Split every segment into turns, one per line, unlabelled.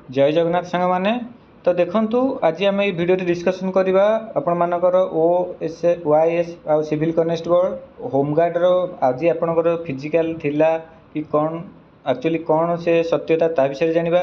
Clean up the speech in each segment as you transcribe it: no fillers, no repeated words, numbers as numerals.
जय जगन्नाथ सांग माने तो देखंतु आज आम भिडियो डिस्कसन करवा आपण मानकर OSYS आ सिविल कनेस्टेबल होमगार्ड रो आज आपणकर फिजिकल थिला कि कौन एक्चुअली कौन से सत्यता ता विषय जानिबा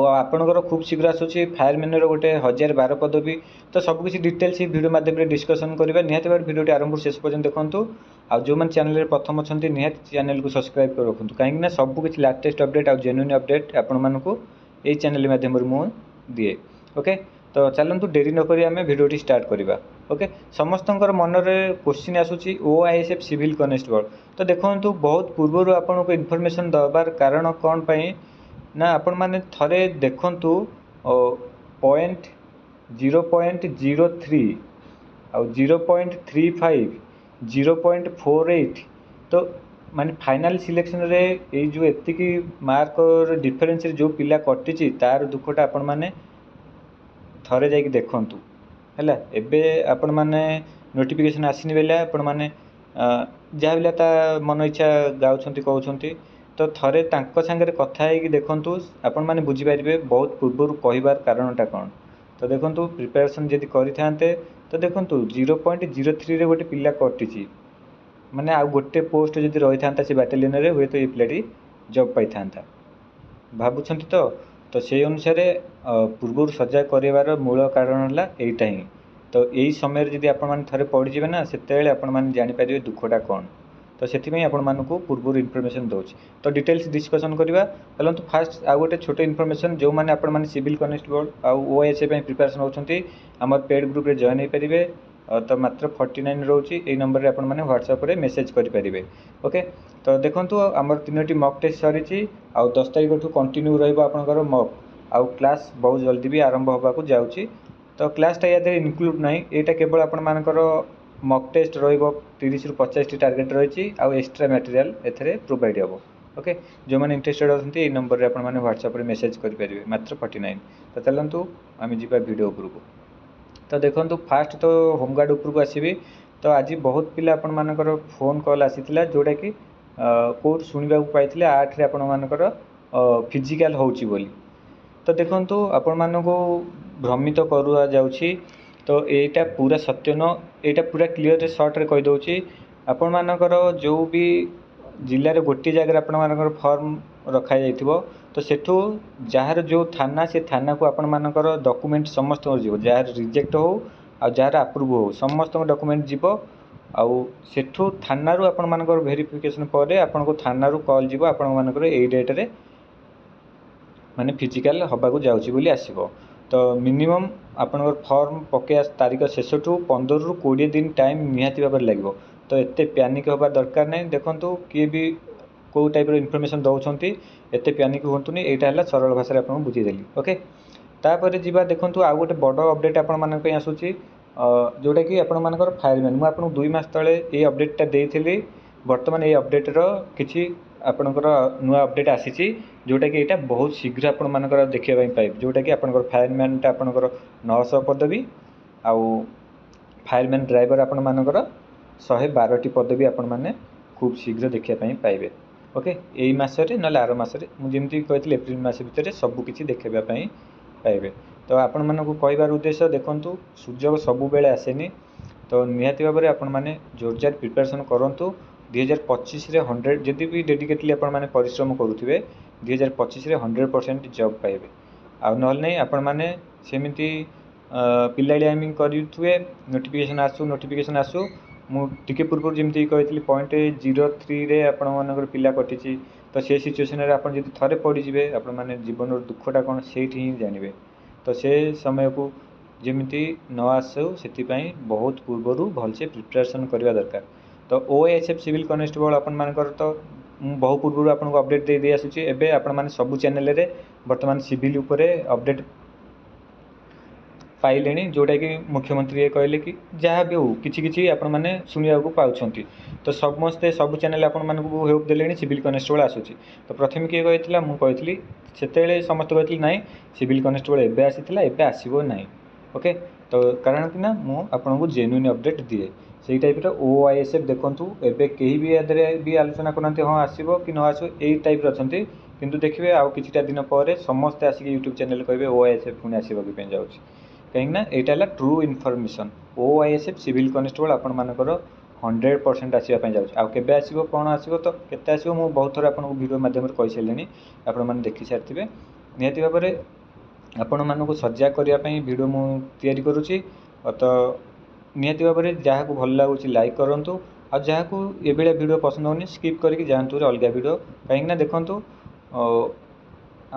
आपणकर खूब शीघ्र आसूची फायरमैन रो गोटे 1012 पदवी तो सबकिछि डिटेल्स भिडियो माध्यम डिस्कसन करवा निहाती भाव भिडियो आरंभ शेष पर्यंत देखंतु आ जो मन चैनल प्रथम अच्छा निहाती चैनल को सब्सक्राइब कर रखुँ कहीं सबकिछि लेटेस्ट अपडेट आ जेन्युइन अपडेट आपण मानकु यही चैनल माध्यम मु दिए। ओके तो चलतु डेरी नक आम भिडियो स्टार्ट करवा। ओके समस्त मनरे क्वेश्चन आसूची OISF सिविल कनेस्टेबल तो देखो बहुत पूर्व आपन को इनफॉरमेशन दबार कारण कौन पाई ना आपण मैंने थरे देखंतु 0.03 आ 0.35 0.48 तो माने फाइनल सिलेक्शन रे ए जो एतिकी मार्क डिफरेंस जो पिला कटिची तार दुखटा आपण माने थरे जाई देखंतु हैला। एबे आपण माने नोटिफिकेशन आसीनी बेला आपण माने जहाँ बिला ता मन इच्छा गाउछंती कहउछंती तो थरे तांको संगे कथा है कि देखंतु आपण माने बुझी पारिबे बहुत पूर्व कहिबार कारणटा कोन। तो देखंतु प्रिपरेशन जदि करि थांते तो देखंतु 0.03 रे गोटे पिला कटिची माने आ गोटे पोस्ट जदि रही था से बाटालियन रे हुए तो ये पिलाटी जॉब पाई था भावुंट तो से अनुसार पूर्व सजा करार मूल कारण है यहीटा ही। तो यही समय जदि आपण थे पढ़ीजे ना से आपण जापर दुखटा कौन तो से आपको पूर्व इनफॉरमेशन दूसरी तो डिटेल्स डिस्कसन करवा। चलते फास्ट आ गोटे छोटे इनफॉरमेशन जो मैंने आपण सिविल कनेस्टेबल आ OISF प्रिपरेशन होती आम पेड ग्रुप रे जॉइन हो पारे तो मात्र 49 रोचे यही नंबर आप व्हाट्सएप रे मेसेज करेंगे। ओके तो देखो आमर 3टी मक टेस्ट सरी आ 10 तारीख ठू कंटिन्यू रहा मक आउ क्लास बहुत जल्दी भी आरंभ होगा जाऊँगी तो क्लासटा या इनक्लूड ना यहाँ केवल आपर मक टेस्ट रो30 ରୁ 50 टार्गेट रही आउ एक्स्ट्रा मटेरियल एथे प्रोवाइड हम। ओके जो मैंने इंटरेस्टेड अच्छा ये नंबर आप व्हाट्सएप रे मेसेज करेंगे मात्र 49। तो चलतु आम जी वीडियो उपरको तो देखो फास्ट तो होमगार्ड उपरको आसबि तो आज बहुत पिला आपण मानकर फोन कॉल आसीथिला जोटा कि कोड शुणा पाई 8 रे आपण मानकर फिजिकल होची बोली तो देखो आपण मानको भ्रमित करवा जाउछि तो एटा पूरा सत्य न एटा पूरा क्लीयर सर्ट रे कहि दउछि आपण मानकर जो भी जिले रे गोटे जगह आपण मानकर फॉर्म रखा जाइथिबो तो सेठू जार जो थाना से थाना को आपण मानकर डॉक्यूमेंट समस्त जीव जार रिजेक्ट हो आ जार अप्रूव हो समस्त डॉक्यूमेंट जीव आउ सेठू थाना रू आपण मानकर वेरिफिकेशन पर आपण को थाना रू कॉल जीव आपण मानकर एई डेट रे माने फिजिकल हबा को जाउची बोली आसीबो तो मिनिमम आपनकर फॉर्म पके तारीख शेष ठू 15 ରୁ 20 दिन टाइम निहाती भाव लगे तो एते पैनिक होबा दरकार नहीं। देखंतु किए भी को टाइप इनफॉरमेशन दौरान एत पैनिक होतुनि यहाँ सरल भाषा आपको बुझीदेली। ओके तापर जीवा देखंतु आ गोटे बड़ अपडेट आपण आसूची जोटा कि आपण मानकर फायरमैन मुझे आपको 2 मास तले ये अपडेटा देती बर्तमान ये अपडेटर किसी आपणकर नुआ अपडेट आसी जोटा कि यहाँ बहुत शीघ्र आपण मानकर देखा पाइबे जोटा कि आपणकर फायरमैनटा आपणकर 900 पदवी आउ फायरमैन ड्राइवर आपण मानकर 112टी पदवी आपण माने खूब शीघ्र देखा पाइबे। ओके यही मसरे ना आर मसरे मुझे कहती एप्रिल मास भितर सबकि देखापी पाइबे। तो आपण मानक कहबार उद्देश्य देखंतु सुजोग सबु बेले आसेनी तो निहाती भाव में आपण माने जोरजार प्रिपरेशन करंतु 2025 रे 100 जदि भी डेडिकेटली आपण माने परिश्रम करुथिबे 2025 रे 100% जॉब पाइबे आ नहल नहीं आपण माने सेमिति पिलाइमिंग करुथुए नोटिफिकेशन आसू मु टिके पूर्व जमी कही 0.03 रे आपण मानकर पिला कटिची तो से सिचुएशन रे आपण जदि थरे पड़ीजे आपण माने जीवन दुखटा कौन से ही जानवे तो से समय को जमी न आसू से बहुत पूर्वर भलसे प्रिपरेशन करवा दरकार। तो OISF सिविल कनेस्टेबल आपण मानकर तो बहु पूर्व आपको अपडेट दे दे आसुची एबे आपण माने सबु चैनल रे वर्तमान सिविल उपरे अपडेट पाइले जोटा कि मुख्यमंत्री कहले कि जहाँ भी हो किछि आपण माने सुनिया को पाउछंती तो समस्ते सब चैनल आपण मानकु हेल्प देलेनी सिविल कनेस्टेबल आसुची। तो प्रथम किए कहथिला मु कहथिली सेतेले समस्त कहथिली नाइ सिविल कनेस्टेबल एबे आसीथिला एबे आसीबो नाइ। ओके तो कारण कि ना मु आपनको जेन्युइन अपडेट दिए से टाइप OISF देखंतु एबे केही भी आदरे भी आलोचना करनते हाँ आसीबो कि न आसो एई टाइप रछंती କିନ୍ତୁ ଦେଖିବେ ଆଉ କିଛିଟା ଦିନ ପରେ ସମସ୍ତେ ଆସିକି ୟୁଟ୍ୟୁବ୍ ଚ୍ୟାନେଲ୍ କହିବେ OISF ପୁଣି ଆସିବାକୁ ପାଇଁ ଯାଉଛି, କାହିଁକିନା ଏଇଟା ହେଲା true information. OISF civil constable ଆପଣମାନଙ୍କର 100% ଆସିବା ପାଇଁ ଯାଉଛି। ଆଉ କେବେ ଆସିବ କ'ଣ ଆସିବ ତ କେତେ ଆସିବ ମୁଁ ବହୁତ ଥର ଆପଣଙ୍କୁ ଭିଡ଼ିଓ ମାଧ୍ୟମରେ କହିସାରିଲିଣି, ଆପଣମାନେ ଦେଖି ସାରିଥିବେ। ନିହାତି ଭାବରେ ଆପଣମାନଙ୍କୁ ସଜାଗ କରିବା ପାଇଁ ଭିଡ଼ିଓ ମୁଁ ତିଆରି କରୁଛି। ତ ନିହାତି ଭାବରେ ଯାହାକୁ ଭଲ ଲାଗୁଛି ଲାଇକ୍ କରନ୍ତୁ, ଆଉ ଯାହାକୁ ଏଭଳିଆ ଭିଡ଼ିଓ ପସନ୍ଦ ହେଉନି ସ୍କିପ୍ କରିକି ଯାଆନ୍ତୁ ଅଲଗା ଭିଡ଼ିଓ। କାହିଁକିନା ଦେଖନ୍ତୁ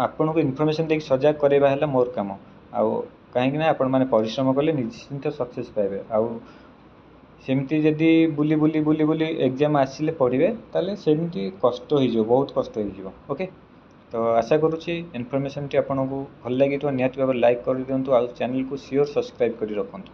ଆପଣଙ୍କୁ ଇନଫର୍ମେସନ୍ ଦେଇକି ସଜାଗ କରାଇବା ହେଲା ମୋର କାମ। ଆଉ କାହିଁକିନା ଆପଣମାନେ ପରିଶ୍ରମ କଲେ ନିଶ୍ଚିନ୍ତ ସକ୍ସେସ୍ ପାଇବେ। ଆଉ ସେମିତି ଯଦି ବୁଲି ବୁଲି ଏକ୍ଜାମ୍ ଆସିଲେ ପଢ଼ିବେ ତାହେଲେ ସେମିତି କଷ୍ଟ ହେଇଯିବ, ବହୁତ କଷ୍ଟ ହେଇଯିବ। ଓକେ, ତ ଆଶା କରୁଛି ଇନଫର୍ମେସନ୍ଟି ଆପଣଙ୍କୁ ଭଲ ଲାଗିଥିବ। ନିହାତି ଭାବରେ ଲାଇକ୍ କରିଦିଅନ୍ତୁ ଆଉ ଚ୍ୟାନେଲ୍କୁ ସିଓର୍ ସବସ୍କ୍ରାଇବ୍ କରି ରଖନ୍ତୁ।